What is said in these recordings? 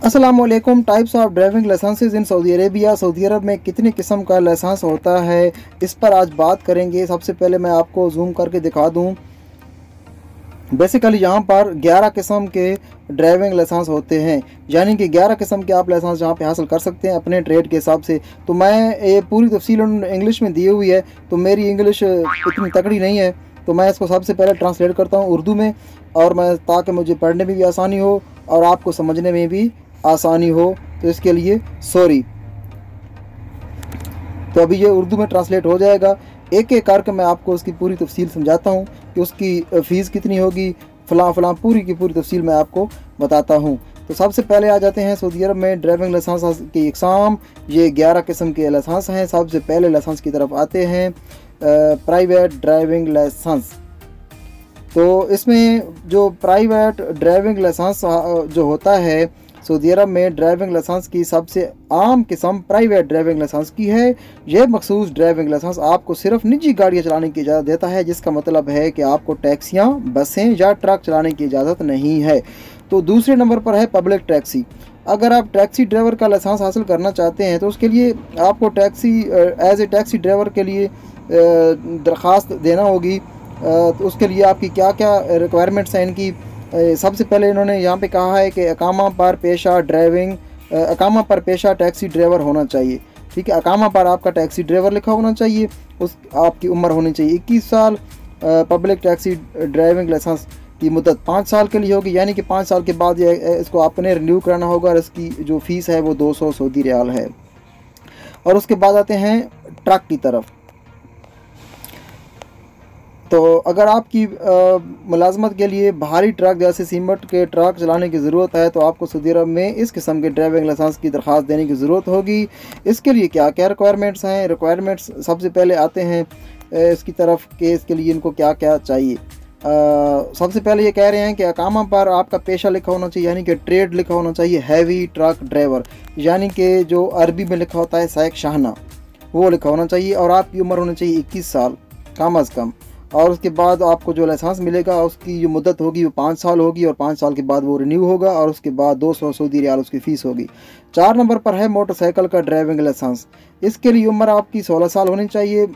अस्सलामुअलैकुम। Types of driving licences in Saudi Arabia. सऊदी अरब में कितनी किस्म का लाइसेंस होता है, इस पर आज बात करेंगे। सबसे पहले मैं आपको जूम करके दिखा दूं। बेसिकली यहाँ पर 11 किस्म के ड्राइविंग लाइसेंस होते हैं, यानी कि 11 किस्म के आप लाइसेंस यहाँ पे हासिल कर सकते हैं अपने ट्रेड के हिसाब से। तो मैं ये पूरी तफसील इंग्लिश में दी हुई है, तो मेरी इंग्लिश इतनी तगड़ी नहीं है, तो मैं इसको सबसे पहले ट्रांसलेट करता हूँ उर्दू में, और मैं ताकि मुझे पढ़ने में भी आसानी हो और आपको समझने में भी आसानी हो, तो इसके लिए सॉरी। तो अभी ये उर्दू में ट्रांसलेट हो जाएगा। एक एक करके मैं आपको उसकी पूरी तफसील समझाता हूँ कि उसकी फ़ीस कितनी होगी, फ़लाँ पूरी की पूरी तफसील मैं आपको बताता हूँ। तो सबसे पहले आ जाते हैं सऊदी अरब में ड्राइविंग लाइसेंस की इकसाम। ये 11 किस्म के लाइसेंस हैं। सबसे पहले लाइसेंस की तरफ आते हैं प्राइवेट ड्राइविंग लाइसेंस। तो इसमें जो प्राइवेट ड्राइविंग लाइसेंस जो होता है सऊदी अरब में, ड्राइविंग लाइसेंस की सबसे आम किस्म प्राइवेट ड्राइविंग लाइसेंस की है। यह मखसूस ड्राइविंग लाइसेंस आपको सिर्फ निजी गाड़ियाँ चलाने की इजाज़त देता है, जिसका मतलब है कि आपको टैक्सियाँ, बसें या ट्रक चलाने की इजाज़त नहीं है। तो दूसरे नंबर पर है पब्लिक टैक्सी। अगर आप टैक्सी ड्राइवर का लाइसेंस हासिल करना चाहते हैं तो उसके लिए आपको एज ए टैक्सी ड्राइवर के लिए दरख्वास्त देना होगी। तो उसके लिए आपकी क्या क्या रिक्वायरमेंट्स हैं इनकी। सबसे पहले इन्होंने यहाँ पे कहा है कि अकामा पर पेशा टैक्सी ड्राइवर होना चाहिए। ठीक है, अकामा पर आपका टैक्सी ड्राइवर लिखा होना चाहिए। आपकी उम्र होनी चाहिए 21 साल। पब्लिक टैक्सी ड्राइविंग लाइसेंस की मुद्दत 5 साल के लिए होगी, यानी कि 5 साल के बाद इसको आपने रिन्यू कराना होगा, और इसकी जो फ़ीस है वो 200 सऊदी रियाल है। और उसके बाद आते हैं ट्रक की तरफ। तो अगर आपकी मुलाजमत के लिए भारी ट्रक जैसे सीमेंट के ट्रक चलाने की ज़रूरत है, तो आपको सऊदी अरब में इस किस्म के ड्राइविंग लाइसेंस की दरख्वास्त देने की ज़रूरत होगी। इसके लिए क्या क्या रिक्वायरमेंट्स हैं। रिक्वायरमेंट्स सबसे पहले आते हैं इसकी तरफ कि इसके लिए इनको क्या क्या चाहिए। सबसे पहले ये कह रहे हैं कि अकामा पर आपका पेशा लिखा होना चाहिए, यानी कि ट्रेड लिखा होना चाहिए हैवी ट्रक ड्राइवर, यानी कि जो अरबी में लिखा होता है सैक शाहना, वो लिखा होना चाहिए। और आपकी उम्र होनी चाहिए 21 साल कम अज़ कम। और उसके बाद आपको जो लाइसेंस मिलेगा उसकी जो मुद्दत होगी वो 5 साल होगी, और 5 साल के बाद वो रिन्यू होगा, और उसके बाद 200 सऊदी रियाल उसकी फ़ीस होगी। 4 नंबर पर है मोटरसाइकिल का ड्राइविंग लाइसेंस। इसके लिए उम्र आपकी 16 साल होनी चाहिए,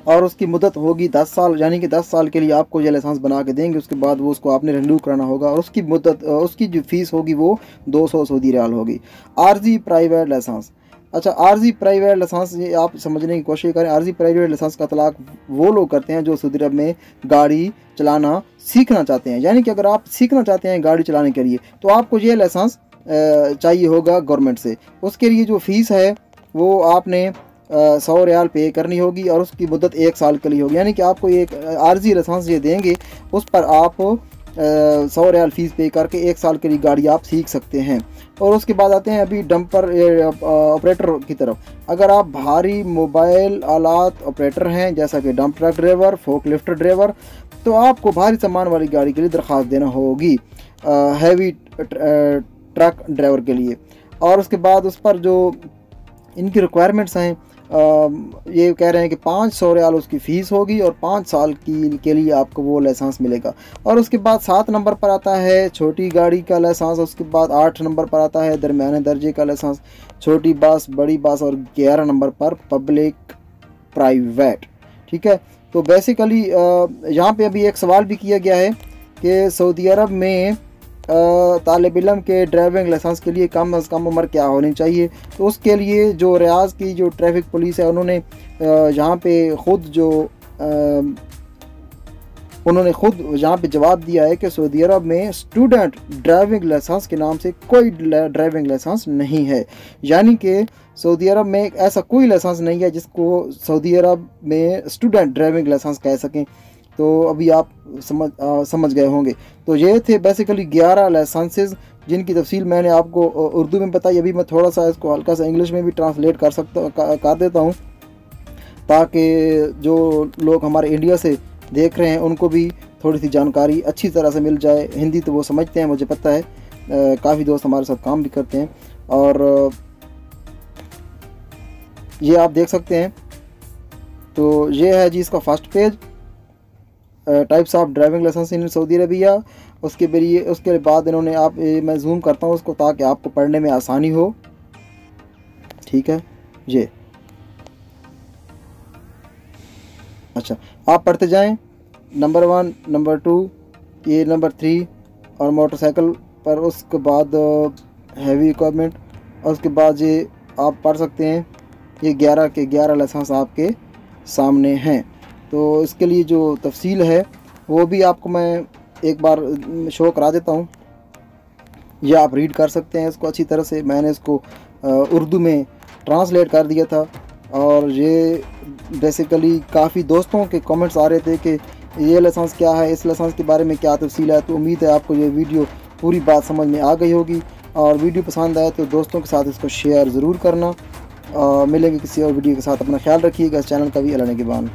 और उसकी मुद्दत होगी 10 साल, यानी कि 10 साल के लिए आपको ये लाइसेंस बना के देंगे। उसके बाद वो उसको आपने रिन्यू कराना होगा, और उसकी मुद्दत उसकी जो फ़ीस होगी वो 200 सऊदी रियाल होगी। आर्जी प्राइवेट लाइसेंस। अच्छा, आर्जी प्राइवेट लाइसेंस, ये आप समझने की कोशिश करें। आर्जी प्राइवेट लाइसेंस का तलाक वो लोग करते हैं जो सऊदी अरब में गाड़ी चलाना सीखना चाहते हैं, यानी कि अगर आप सीखना चाहते हैं गाड़ी चलाने के लिए, तो आपको ये लाइसेंस चाहिए होगा गवर्नमेंट से। उसके लिए जो फ़ीस है वो आपने 100 रियाल पे करनी होगी, और उसकी मुद्दत 1 साल के लिए होगी, यानी कि आपको एक आर्जी लाइसेंस ये देंगे, उस पर आप 100 रियाल फ़ीस पे करके 1 साल के लिए गाड़ी आप सीख सकते हैं। और उसके बाद आते हैं अभी डंपर ऑपरेटर की तरफ। अगर आप भारी मोबाइल आलात ऑपरेटर हैं, जैसा कि डंप ट्रक ड्राइवर, फोक लिफ्ट ड्राइवर, तो आपको भारी सामान वाली गाड़ी के लिए दरख्वास्त देना होगी हैवी ट्रक ड्राइवर के लिए। और उसके बाद उस पर जो इनकी रिक्वायरमेंट्स हैं, ये कह रहे हैं कि 500 रियाल उसकी फ़ीस होगी, और 5 साल के लिए आपको वो लाइसेंस मिलेगा। और उसके बाद 7 नंबर पर आता है छोटी गाड़ी का लाइसेंस। उसके बाद 8 नंबर पर आता है दरमियाने दर्जे का लाइसेंस, छोटी बस, बड़ी बस, और 11 नंबर पर पब्लिक प्राइवेट। ठीक है, तो बेसिकली यहाँ पे अभी एक सवाल भी किया गया है कि सऊदी अरब में तालिब इल्म के ड्राइविंग लाइसेंस के लिए कम अज़ कम उम्र क्या होनी चाहिए। तो उसके लिए जो रियाज की जो ट्रैफिक पुलिस है, उन्होंने यहाँ पे यहाँ पे जवाब दिया है कि सऊदी अरब में स्टूडेंट ड्राइविंग लाइसेंस के नाम से कोई ड्राइविंग लाइसेंस नहीं है, यानी कि सऊदी अरब में ऐसा कोई लाइसेंस नहीं है जिसको सऊदी अरब में स्टूडेंट ड्राइविंग लाइसेंस कह सकें। तो अभी आप समझ गए होंगे। तो ये थे बेसिकली 11 लाइसेंसेस, जिनकी तफसील मैंने आपको उर्दू में बताई। अभी मैं थोड़ा सा इसको हल्का सा इंग्लिश में भी ट्रांसलेट कर देता हूँ, ताकि जो लोग हमारे इंडिया से देख रहे हैं उनको भी थोड़ी सी जानकारी अच्छी तरह से मिल जाए। हिंदी तो वो समझते हैं, मुझे पता है, काफ़ी दोस्त हमारे साथ काम भी करते हैं। और ये आप देख सकते हैं। तो ये है जी इसका first page, types of driving licence in Saudi Arabia. उसके बाद इन्होंने मैं जूम करता हूँ उसको ताकि आपको पढ़ने में आसानी हो। ठीक है, ये अच्छा, आप पढ़ते जाएं। नंबर 1, नंबर 2, ये नंबर 3 और मोटरसाइकिल पर, उसके बाद हैवी इक्विपमेंट, और उसके बाद ये आप पढ़ सकते हैं। ये 11 के 11 लाइसेंस आपके सामने हैं। तो इसके लिए जो तफसील है वो भी आपको मैं एक बार शो करा देता हूँ। ये आप रीड कर सकते हैं इसको अच्छी तरह से। मैंने इसको उर्दू में ट्रांसलेट कर दिया था, और ये बेसिकली काफ़ी दोस्तों के कमेंट्स आ रहे थे कि ये लाइसेंस क्या है, इस लाइसेंस के बारे में क्या तफसील है। तो उम्मीद है आपको ये वीडियो पूरी बात समझ में आ गई होगी, और वीडियो पसंद आए तो दोस्तों के साथ इसको शेयर ज़रूर करना। मिलेंगे किसी और वीडियो के साथ। अपना ख्याल रखिएगा। इस चैनल का भी अल्लाह निगहबान।